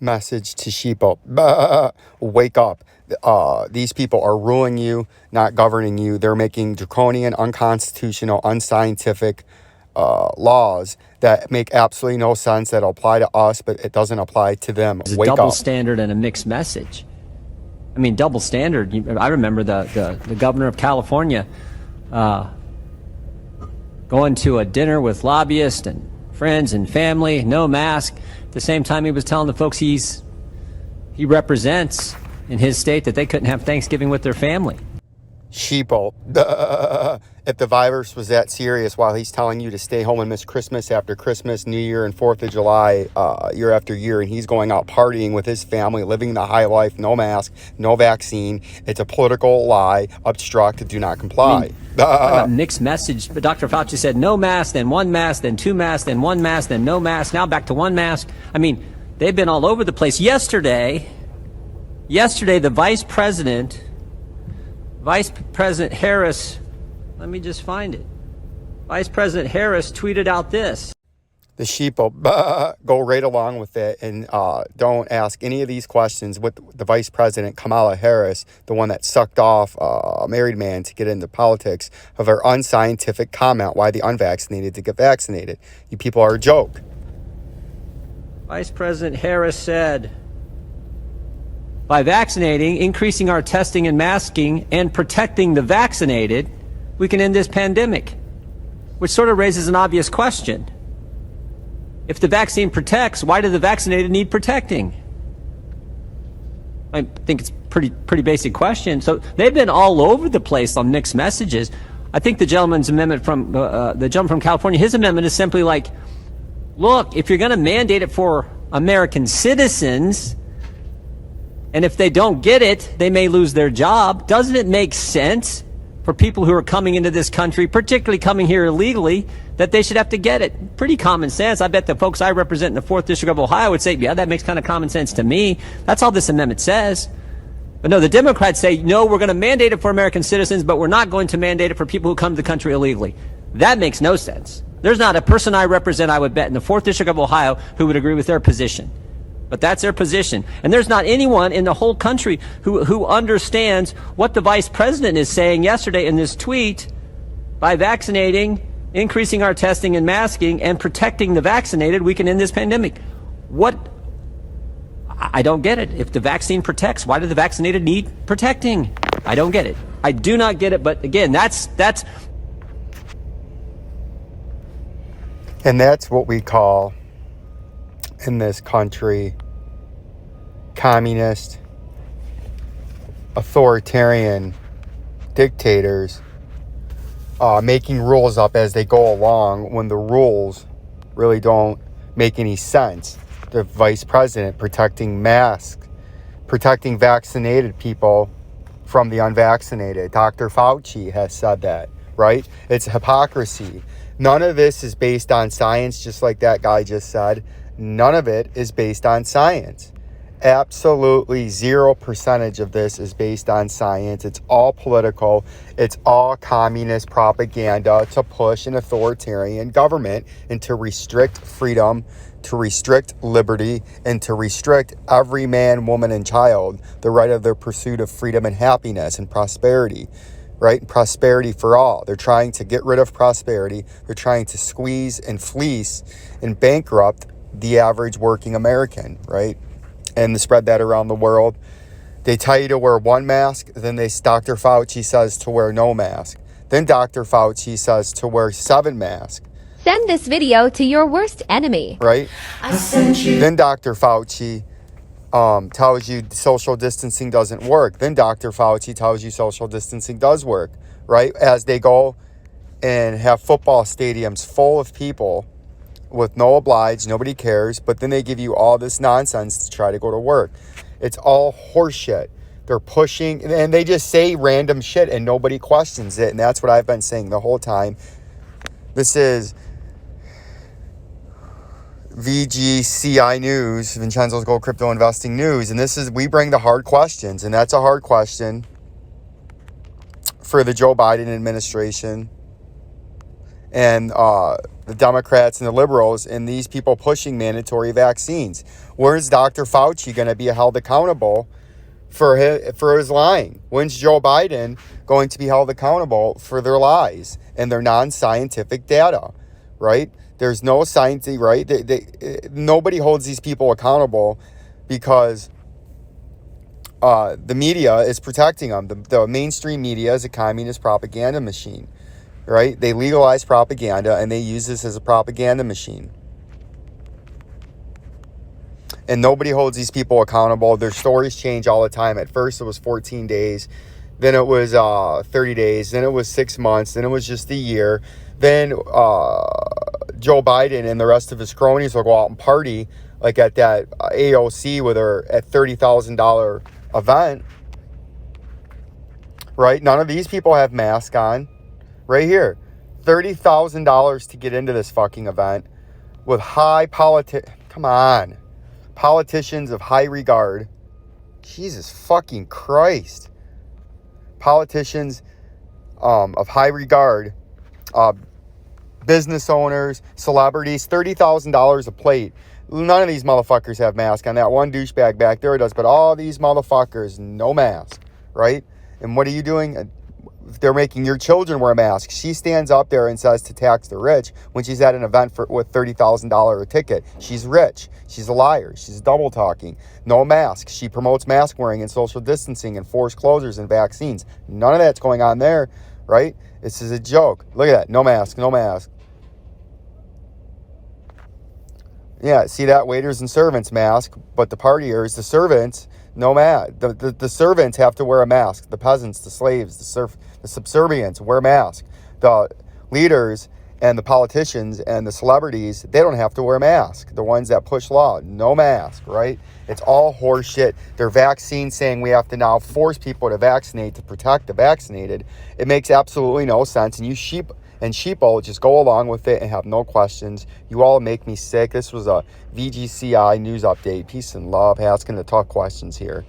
message to sheeple. Wake up. These people are ruling you, not governing you. They're making draconian, unconstitutional, unscientific laws that make absolutely no sense, that apply to us, but it doesn't apply to them. It's a Wake double up. standard and a mixed message. I mean, double standard. I remember the governor of California going to a dinner with lobbyists and friends and family, no mask. At the same time, he was telling the folks he represents in his state that they couldn't have Thanksgiving with their family. Sheeple. If the virus was that serious, while he's telling you to stay home and miss Christmas after Christmas, New Year, and 4th of July, year after year, and he's going out partying with his family, living the high life, no mask, no vaccine, it's a political lie, obstruct, do not comply. About mixed message, but Dr. Fauci said no mask, then one mask, then two masks, then one mask, then no mask, now back to one mask. I mean, they've been all over the place. Yesterday, the Vice President Harris, let me just find it. Vice President Harris tweeted out this. The sheeple, go right along with it and don't ask any of these questions with the Vice President, Kamala Harris, the one that sucked off a married man to get into politics, of her unscientific comment why the unvaccinated to get vaccinated. You people are a joke. Vice President Harris said, by vaccinating, increasing our testing and masking, and protecting the vaccinated, we can end this pandemic. Which sort of raises an obvious question. If the vaccine protects, why do the vaccinated need protecting? I think it's pretty basic question. So they've been all over the place on mixed messages. I think the gentleman's amendment from the gentleman from California, his amendment is simply like, look, if you're going to mandate it for American citizens, and if they don't get it, they may lose their job. Doesn't it make sense for people who are coming into this country, particularly coming here illegally, that they should have to get it? Pretty common sense. I bet the folks I represent in the 4th District of Ohio would say, yeah, that makes kind of common sense to me. That's all this amendment says. But no, the Democrats say, no, we're going to mandate it for American citizens, but we're not going to mandate it for people who come to the country illegally. That makes no sense. There's not a person I represent, I would bet, in the 4th District of Ohio who would agree with their position. But that's their position. And there's not anyone in the whole country who understands what the Vice President is saying yesterday in this tweet. By vaccinating, increasing our testing and masking, and protecting the vaccinated, we can end this pandemic. What? I don't get it. If the vaccine protects, why do the vaccinated need protecting? I don't get it. I do not get it. But again, that's And that's what we call, in this country, communist, authoritarian dictators making rules up as they go along when the rules really don't make any sense. The Vice President protecting masks, protecting vaccinated people from the unvaccinated. Dr. Fauci has said that, right? It's hypocrisy. None of this is based on science, just like that guy just said. None of it is based on science. Absolutely 0% of this is based on science. It's all political. It's all communist propaganda to push an authoritarian government and to restrict freedom, to restrict liberty, and to restrict every man, woman, and child the right of their pursuit of freedom and happiness and prosperity, right? Prosperity for all. They're trying to get rid of prosperity. They're trying to squeeze and fleece and bankrupt the average working American, right? And to spread that around the world. They tell you to wear one mask, then Dr. Fauci says to wear no mask. Then Dr. Fauci says to wear 7 masks. Send this video to your worst enemy. Right? I sent you. Then Dr. Fauci tells you social distancing doesn't work. Then Dr. Fauci tells you social distancing does work, right? As they go and have football stadiums full of people with no oblige, nobody cares, but then they give you all this nonsense to try to go to work. It's all horseshit. They're pushing, and they just say random shit and nobody questions it, and that's what I've been saying the whole time. This is VGCI News, Vincenzo's Gold Crypto Investing News, and this is, we bring the hard questions, and that's a hard question for the Joe Biden administration and the Democrats and the liberals and these people pushing mandatory vaccines. Where's Dr. Fauci going to be held accountable for his lying? When's Joe Biden going to be held accountable for their lies and their non-scientific data, right? There's no science, right? Nobody holds these people accountable because the media is protecting them. The mainstream media is a communist propaganda machine, right? They legalize propaganda and they use this as a propaganda machine. And nobody holds these people accountable. Their stories change all the time. At first, it was 14 days. Then it was 30 days. Then it was 6 months. Then it was just a year. Then Joe Biden and the rest of his cronies will go out and party, like at that AOC with her at $30,000 event. Right? None of these people have masks on. Right here. $30,000 to get into this fucking event with high Come on. Politicians of high regard. Jesus fucking Christ. Politicians of high regard. Business owners, celebrities, $30,000 a plate. None of these motherfuckers have masks on. That one douchebag back there does, but all these motherfuckers, no mask, right? And what are you doing? They're making your children wear masks. She stands up there and says to tax the rich when she's at an event with $30,000 a ticket. She's rich. She's a liar. She's double talking. No mask. She promotes mask wearing and social distancing and forced closures and vaccines. None of that's going on there, right? This is a joke. Look at that. No mask. No mask. Yeah, see that? Waiters and servants mask, but the partiers, the servants, no mask. The servants have to wear a mask. The peasants, the slaves, the subservients wear masks. The leaders and the politicians and the celebrities, they don't have to wear masks. The ones that push law, no mask, right? It's all horseshit. Their vaccine saying we have to now force people to vaccinate to protect the vaccinated. It makes absolutely no sense. And you sheeple just go along with it and have no questions. You all make me sick. This was a VGCI news update. Peace and love. Asking the tough questions here.